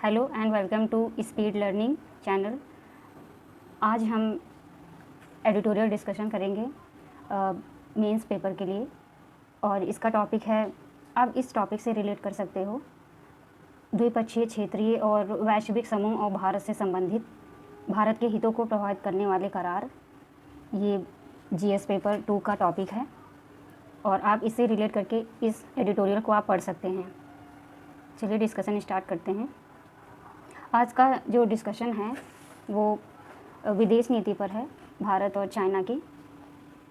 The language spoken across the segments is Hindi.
Hello and welcome to Speed Learning channel. आज हम एडिटोरियल डिस्कशन करेंगे मेंस पेपर के लिए और इसका टॉपिक है, आप इस टॉपिक से रिलेट कर सकते हो द्विपक्षीय, क्षेत्रीय और वैश्विक समूह और भारत से संबंधित भारत के हितों को प्रभावित करने वाले करार। ये जीएस पेपर 2 का टॉपिक है और आप इससे रिलेट करके इस एडिटोरियल को आप पढ़ सकते हैं। चलिए डिस्कशन स्टार्ट करते हैं। आज का जो डिस्कशन है वो विदेश नीति पर है, भारत और चाइना की,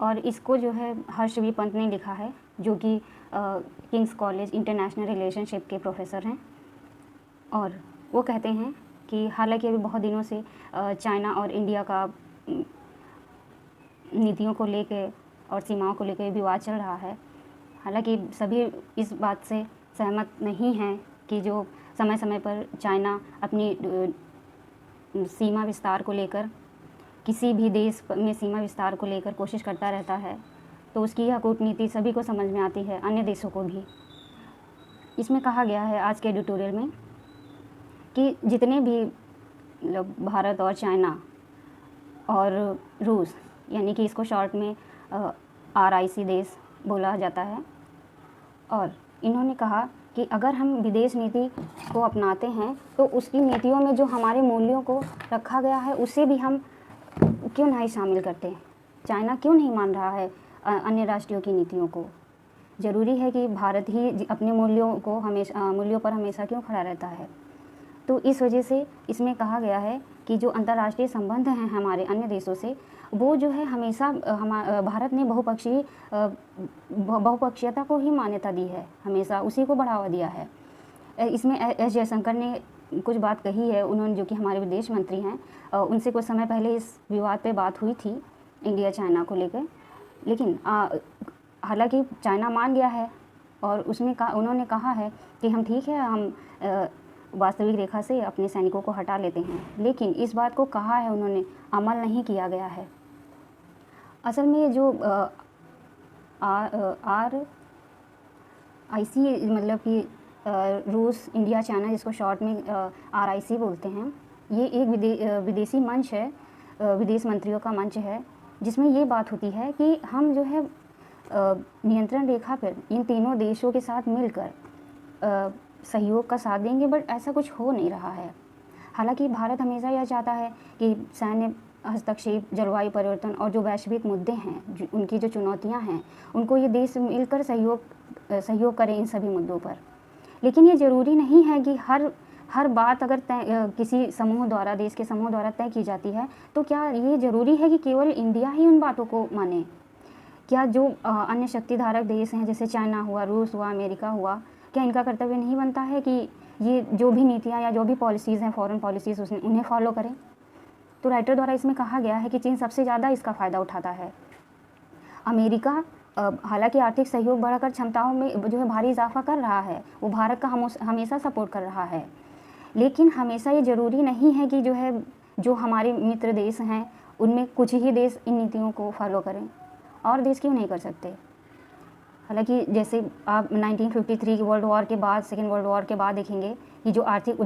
और इसको जो है हर्षवी पंत ने लिखा है, जो कि किंग्स कॉलेज इंटरनेशनल रिलेशनशिप के प्रोफेसर हैं। और वो कहते हैं कि हालांकि अभी बहुत दिनों से चाइना और इंडिया का नीतियों को लेके और सीमाओं को लेके विवाद चल रहा है, हालांकि सभी इस बात से सहमत नहीं हैं कि जो समय समय पर चाइना अपनी सीमा विस्तार को लेकर, किसी भी देश में सीमा विस्तार को लेकर कोशिश करता रहता है, तो उसकी यह कूटनीति सभी को समझ में आती है, अन्य देशों को भी। इसमें कहा गया है आज के एडिटोरियल में कि जितने भी भारत और चाइना और रूस, यानी कि इसको शॉर्ट में RIC देश बोला जाता है, और इन्होंने कहा कि अगर हम विदेश नीति को अपनाते हैं तो उसकी नीतियों में जो हमारे मूल्यों को रखा गया है उसे भी हम क्यों नहीं शामिल करते। चाइना क्यों नहीं मान रहा है अन्य राष्ट्रों की नीतियों को। ज़रूरी है कि भारत ही अपने मूल्यों पर हमेशा क्यों खड़ा रहता है। तो इस वजह से इसमें कहा गया है कि जो अंतर्राष्ट्रीय संबंध हैं हमारे अन्य देशों से, वो जो है हमेशा भारत ने बहुपक्षीयता को ही मान्यता दी है, हमेशा उसी को बढ़ावा दिया है। इसमें एस जयशंकर ने कुछ बात कही है, उन्होंने, जो कि हमारे विदेश मंत्री हैं, उनसे कुछ समय पहले इस विवाद पे बात हुई थी इंडिया चाइना को लेकर, लेकिन हालांकि चाइना मान गया है और उन्होंने कहा है कि हम ठीक है, हम वास्तविक रेखा से अपने सैनिकों को हटा लेते हैं, लेकिन इस बात को कहा है उन्होंने, अमल नहीं किया गया है। असल में जो RIC मतलब कि रूस, इंडिया, चाइना, जिसको शॉर्ट में RIC बोलते हैं, ये एक विदेशी मंच है, विदेश मंत्रियों का मंच है, जिसमें ये बात होती है कि हम जो है नियंत्रण रेखा पर इन तीनों देशों के साथ मिलकर सहयोग का साथ देंगे, बट ऐसा कुछ हो नहीं रहा है। हालांकि भारत हमेशा यह चाहता है कि सैन्य हस्तक्षेप, जलवायु परिवर्तन और जो वैश्विक मुद्दे हैं, उनकी जो चुनौतियां हैं, उनको ये देश मिलकर सहयोग करें इन सभी मुद्दों पर। लेकिन ये ज़रूरी नहीं है कि हर बात अगर किसी समूह द्वारा, देश के समूह द्वारा तय की जाती है, तो क्या ये ज़रूरी है कि केवल इंडिया ही उन बातों को माने। क्या जो अन्य शक्तिधारक देश हैं, जैसे चाइना हुआ, रूस हुआ, अमेरिका हुआ, क्या इनका कर्तव्य नहीं बनता है कि ये जो भी नीतियाँ या जो भी पॉलिसीज़ हैं, फॉरेन पॉलिसीज़, उन्हें फॉलो करें। तो राइटर द्वारा इसमें कहा गया है कि चीन सबसे ज़्यादा इसका फ़ायदा उठाता है। अमेरिका हालांकि आर्थिक सहयोग बढ़ाकर क्षमताओं में जो है भारी इजाफा कर रहा है, वो भारत का हमेशा सपोर्ट कर रहा है, लेकिन हमेशा ये ज़रूरी नहीं है कि जो हमारे मित्र देश हैं उनमें कुछ ही देश इन नीतियों को फॉलो करें, और देश क्यों नहीं कर सकते। हालांकि जैसे आप 1953 की वर्ल्ड वॉर के बाद, सेकेंड वर्ल्ड वॉर के बाद देखेंगे कि जो आर्थिक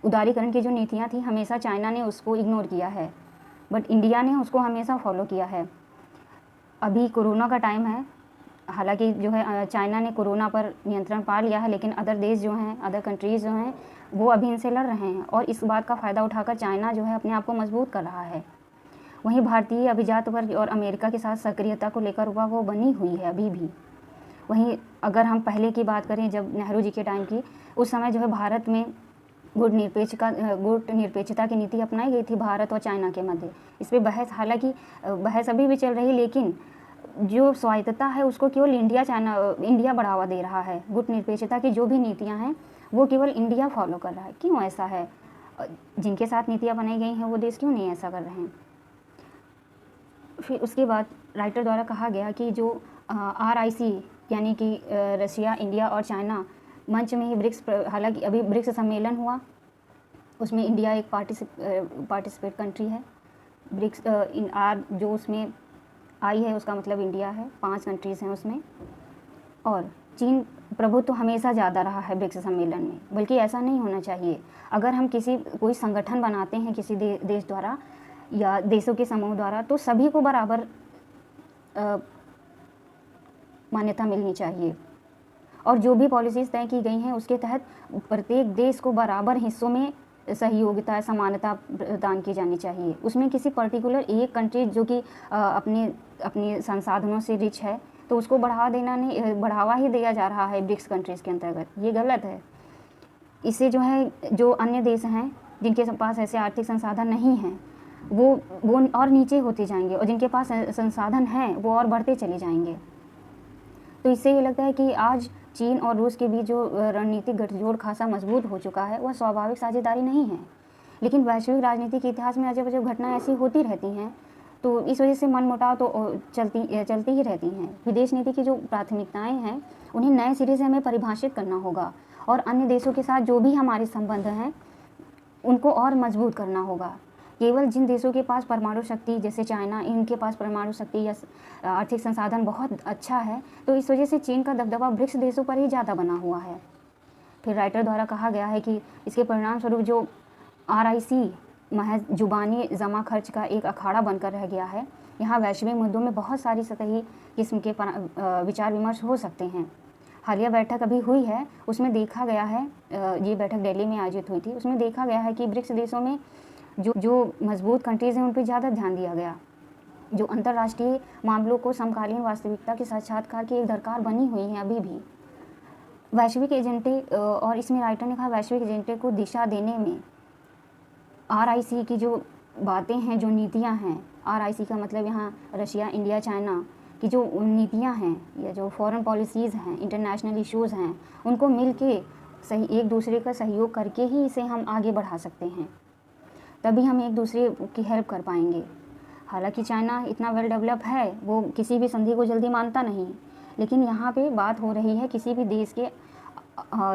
उदारीकरण की जो नीतियाँ थी, हमेशा चाइना ने उसको इग्नोर किया है, बट इंडिया ने उसको हमेशा फॉलो किया है। अभी कोरोना का टाइम है, हालांकि जो है चाइना ने कोरोना पर नियंत्रण पा लिया है, लेकिन अदर देश जो हैं, अदर कंट्रीज़ जो हैं, वो अभी इनसे लड़ रहे हैं, और इस बात का फ़ायदा उठाकर चाइना जो है अपने आप को मजबूत कर रहा है। वहीं भारतीय अभिजात वर्ग और अमेरिका के साथ सक्रियता को लेकर वो बनी हुई है अभी भी। वहीं अगर हम पहले की बात करें, जब नेहरू जी के टाइम की, उस समय जो है भारत में गुट निरपेक्षता की नीति अपनाई गई थी भारत और चाइना के मध्य। इस पर हालांकि बहस अभी भी चल रही, लेकिन जो स्वायत्तता है उसको केवल इंडिया बढ़ावा दे रहा है। गुट निरपेक्षता की जो भी नीतियाँ हैं वो केवल इंडिया फॉलो कर रहा है। क्यों ऐसा है? जिनके साथ नीतियाँ बनाई गई हैं वो देश क्यों नहीं ऐसा कर रहे हैं? फिर उसके बाद राइटर द्वारा कहा गया कि जो RIC यानी कि रशिया, इंडिया और चाइना मंच में ही ब्रिक्स, हालांकि अभी ब्रिक्स सम्मेलन हुआ, उसमें इंडिया एक पार्टिसिपेट कंट्री है। ब्रिक्स जो उसमें आई है उसका मतलब इंडिया है, 5 कंट्रीज़ हैं उसमें, और चीन प्रभुत्व तो हमेशा ज़्यादा रहा है ब्रिक्स सम्मेलन में, बल्कि ऐसा नहीं होना चाहिए। अगर हम कोई संगठन बनाते हैं किसी देश द्वारा या देशों के समूह द्वारा, तो सभी को बराबर मान्यता मिलनी चाहिए, और जो भी पॉलिसीज़ तय की गई हैं उसके तहत प्रत्येक देश को बराबर हिस्सों में सहयोगिता समानता प्रदान की जानी चाहिए। उसमें किसी पर्टिकुलर एक कंट्री जो कि अपने संसाधनों से रिच है, तो उसको बढ़ावा ही दिया जा रहा है ब्रिक्स कंट्रीज़ के अंतर्गत। ये गलत है। इससे जो है, जो अन्य देश हैं जिनके पास ऐसे आर्थिक संसाधन नहीं हैं, वो और नीचे होते जाएंगे, और जिनके पास संसाधन हैं वो और बढ़ते चले जाएंगे। तो इससे ये लगता है कि आज चीन और रूस के बीच जो रणनीतिक गठजोड़ खासा मजबूत हो चुका है, वह स्वाभाविक साझेदारी नहीं है। लेकिन वैश्विक राजनीति के इतिहास में अजब अजब घटनाएं ऐसी होती रहती हैं, तो इस वजह से मनमुटाव तो चलती ही रहती हैं। विदेश नीति की जो प्राथमिकताएं हैं, उन्हें नए सिरे से हमें परिभाषित करना होगा, और अन्य देशों के साथ जो भी हमारे संबंध हैं उनको और मजबूत करना होगा। केवल जिन देशों के पास परमाणु शक्ति, जैसे चाइना, इनके पास परमाणु शक्ति या आर्थिक संसाधन बहुत अच्छा है, तो इस वजह से चीन का दबदबा ब्रिक्स देशों पर ही ज़्यादा बना हुआ है। फिर राइटर द्वारा कहा गया है कि इसके परिणाम स्वरूप जो RIC महज जुबानी जमा खर्च का एक अखाड़ा बनकर रह गया है। यहाँ वैश्विक मुद्दों में बहुत सारी सतही किस्म के विचार विमर्श हो सकते हैं। हालिया बैठक अभी हुई है, उसमें देखा गया है, ये बैठक दिल्ली में आयोजित हुई थी, उसमें देखा गया है कि ब्रिक्स देशों में जो मजबूत कंट्रीज़ हैं उन पर ज़्यादा ध्यान दिया गया। जो अंतर्राष्ट्रीय मामलों को समकालीन वास्तविकता के साक्षात्कार की एक दरकार बनी हुई है अभी भी। वैश्विक एजेंडे, और इसमें राइटर ने कहा, वैश्विक एजेंडे को दिशा देने में RIC की जो बातें हैं, जो नीतियां हैं, RIC का मतलब यहाँ रशिया, इंडिया, चाइना की जो नीतियां हैं या जो फॉरेन पॉलिसीज़ हैं, इंटरनेशनल इश्यूज़ हैं, उनको मिल के एक दूसरे का सहयोग करके ही इसे हम आगे बढ़ा सकते हैं। तभी हम एक दूसरे की हेल्प कर पाएंगे। हालांकि चाइना इतना वेल डेवलप है, वो किसी भी संधि को जल्दी मानता नहीं, लेकिन यहाँ पे बात हो रही है किसी भी देश के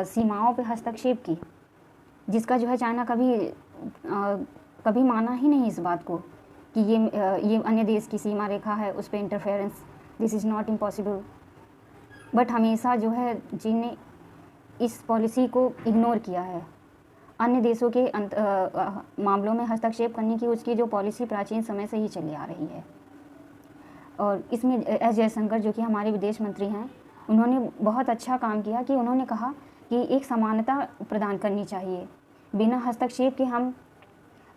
सीमाओं पे हस्तक्षेप की, जिसका जो है चाइना कभी माना ही नहीं इस बात को कि ये अन्य देश की सीमा रेखा है, उस पर interference, this is not impossible. But हमेशा जो है चीन ने इस पॉलिसी को इग्नोर किया है। अन्य देशों के मामलों में हस्तक्षेप करने की उसकी जो पॉलिसी प्राचीन समय से ही चली आ रही है। और इसमें S जयशंकर, जो कि हमारे विदेश मंत्री हैं, उन्होंने बहुत अच्छा काम किया कि उन्होंने कहा कि एक समानता प्रदान करनी चाहिए। बिना हस्तक्षेप के हम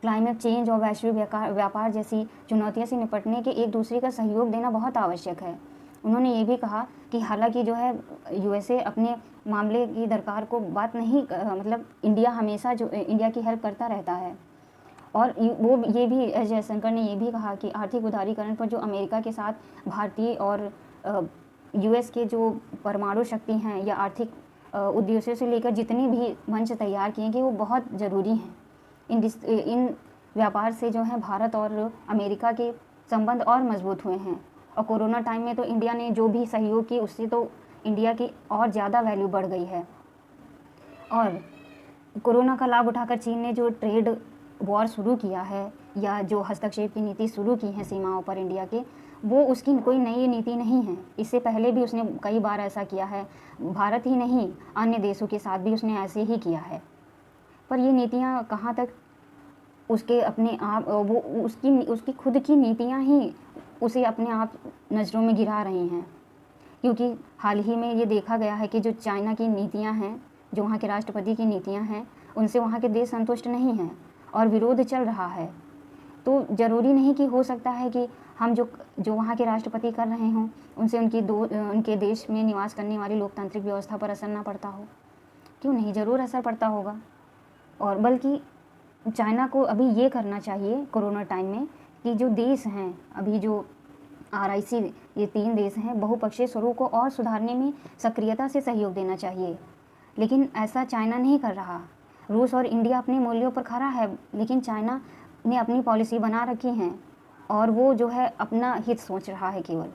क्लाइमेट चेंज और वैश्विक व्यापार जैसी चुनौतियों से निपटने के एक दूसरे का सहयोग देना बहुत आवश्यक है। उन्होंने ये भी कहा कि हालांकि जो है USA अपने मामले की दरकार को बात नहीं, मतलब इंडिया हमेशा जो इंडिया की हेल्प करता रहता है। और वो ये भी S जयशंकर ने ये भी कहा कि आर्थिक उदारीकरण पर जो अमेरिका के साथ भारतीय और US के जो परमाणु शक्ति हैं या आर्थिक उद्देश्यों से लेकर जितने भी मंच तैयार किए गए वो बहुत ज़रूरी हैं। इन व्यापार से जो है भारत और अमेरिका के संबंध और मजबूत हुए हैं। और कोरोना टाइम में तो इंडिया ने जो भी सहयोग की, उससे तो इंडिया की और ज़्यादा वैल्यू बढ़ गई है। और कोरोना का लाभ उठाकर चीन ने जो ट्रेड वॉर शुरू किया है या जो हस्तक्षेप की नीति शुरू की है सीमाओं पर इंडिया के, वो उसकी कोई नई नीति नहीं है। इससे पहले भी उसने कई बार ऐसा किया है। भारत ही नहीं, अन्य देशों के साथ भी उसने ऐसे ही किया है। पर ये नीतियाँ कहाँ तक उसके अपने आप, वो उसकी खुद की नीतियाँ ही उसे अपने आप नज़रों में गिरा रही हैं। क्योंकि हाल ही में ये देखा गया है कि जो चाइना की नीतियाँ हैं, जो वहाँ के राष्ट्रपति की नीतियाँ हैं, उनसे वहाँ के देश संतुष्ट नहीं हैं और विरोध चल रहा है। तो ज़रूरी नहीं कि हो सकता है कि हम जो वहाँ के राष्ट्रपति कर रहे हों, उनसे उनके देश में निवास करने वाली लोकतांत्रिक व्यवस्था पर असर ना पड़ता हो। क्यों नहीं, ज़रूर असर पड़ता होगा। और बल्कि चाइना को अभी ये करना चाहिए कोरोना टाइम में कि जो देश हैं, अभी जो RIC ये 3 देश हैं, बहुपक्षीय स्वरूप को और सुधारने में सक्रियता से सहयोग देना चाहिए। लेकिन ऐसा चाइना नहीं कर रहा। रूस और इंडिया अपने मूल्यों पर खड़ा है, लेकिन चाइना ने अपनी पॉलिसी बना रखी हैं और वो जो है अपना हित सोच रहा है केवल।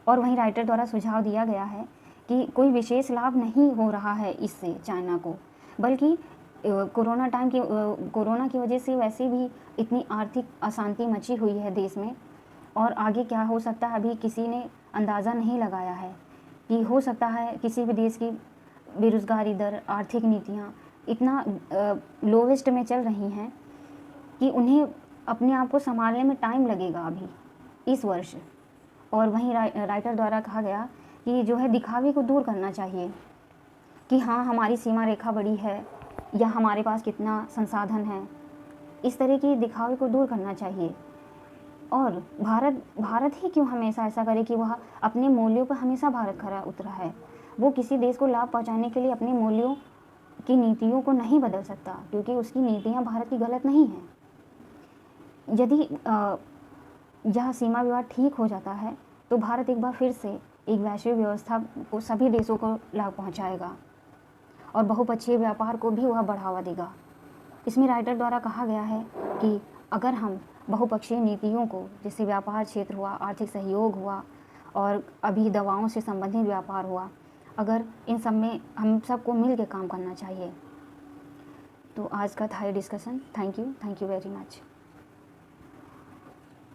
और वहीं राइटर द्वारा सुझाव दिया गया है कि कोई विशेष लाभ नहीं हो रहा है इससे चाइना को, बल्कि कोरोना की वजह से वैसे भी इतनी आर्थिक अशांति मची हुई है देश में, और आगे क्या हो सकता है अभी किसी ने अंदाज़ा नहीं लगाया है। कि हो सकता है किसी भी देश की बेरोज़गारी दर, आर्थिक नीतियाँ इतना लोवेस्ट में चल रही हैं कि उन्हें अपने आप को सँभालने में टाइम लगेगा अभी इस वर्ष। और वहीं राइटर द्वारा कहा गया कि जो है दिखावे को दूर करना चाहिए कि हाँ, हमारी सीमा रेखा बड़ी है या हमारे पास कितना संसाधन है। इस तरह की दिखावे को दूर करना चाहिए। और भारत ही क्यों हमेशा ऐसा करे कि वह अपने मूल्यों पर हमेशा भारत खरा उतरा है। वो किसी देश को लाभ पहुंचाने के लिए अपने मूल्यों की नीतियों को नहीं बदल सकता, क्योंकि उसकी नीतियां भारत की गलत नहीं हैं। यदि यह सीमा विवाद ठीक हो जाता है तो भारत एक बार फिर से एक वैश्विक व्यवस्था को सभी देशों को लाभ पहुंचाएगा और बहुपक्षीय व्यापार को भी वह बढ़ावा देगा। इसमें राइटर द्वारा कहा गया है कि अगर हम बहुपक्षीय नीतियों को, जैसे व्यापार क्षेत्र हुआ, आर्थिक सहयोग हुआ और अभी दवाओं से संबंधित व्यापार हुआ, अगर इन सब में हम सबको मिल के काम करना चाहिए। तो आज का था ये discussion. Thank you very much.